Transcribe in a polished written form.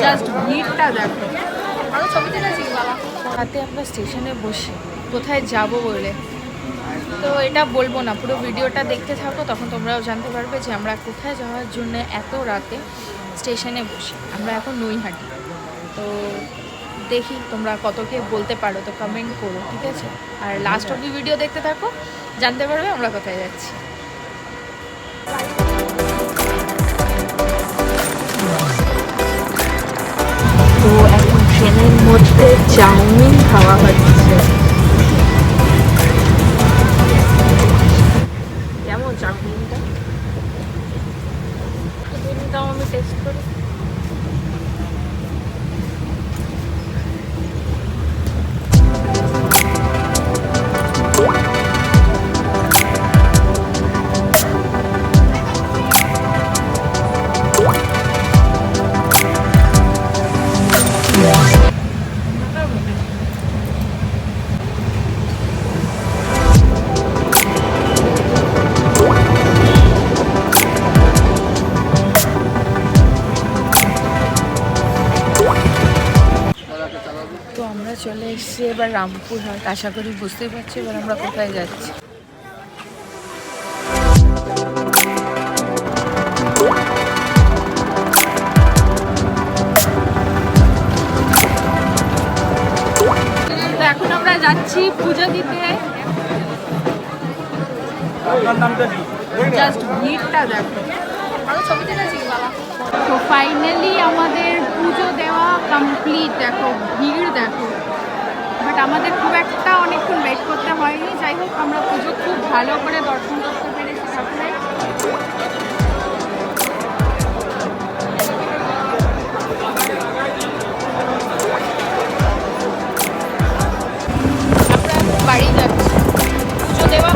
Just ভিড়টা দেখো। আরো ছবি তুলেছি বাবা। রাতে আমরা স্টেশনে বসে কোথায় যাব বলে, তো এটা বলবো না, পুরো ভিডিওটা দেখতে থাকো, তখন তোমরাও জানতে পারবে যে আমরা কোথায় যাওয়ার জন্য এত রাতে স্টেশনে বসে। আমরা এখন নৈহাটি, তো দেখি তোমরা কত কে বলতে পারো, তো কমেন্ট করো, ঠিক আছে? আর লাস্ট অব্দি ভিডিও দেখতে থাকো, জানতে পারবে আমরা কোথায় যাচ্ছি। তো এখন ট্রেনের মধ্যে চাউমিন খাওয়া হচ্ছে। কেমন চাউমিনটা? চাউমিনটাও আমি টেস্ট করি। তো আমরা চলে এসেছি এবার রামপুরহাট। আশা করি বুঝতেই পারছি এবার আমরা কোথায় যাচ্ছি। তো এখন আমরা যাচ্ছি পুজো দিতে। জাস্ট ভিড়টা দেখো। আরো ছবি তুলেছি বাবা। তো ফাইনালি আমাদের পুজো দেওয়া কমপ্লিট। দেখো ভিড় দেখো, বাট আমাদের খুব একটা অনেকক্ষণ ওয়েট করতে হয়নি। যাই হোক, আমরা পুজো খুব ভালো করে দর্শন করতে পেরেছি ঠাকুরের। আমরা বাড়ি যাচ্ছি, পুজো দেওয়া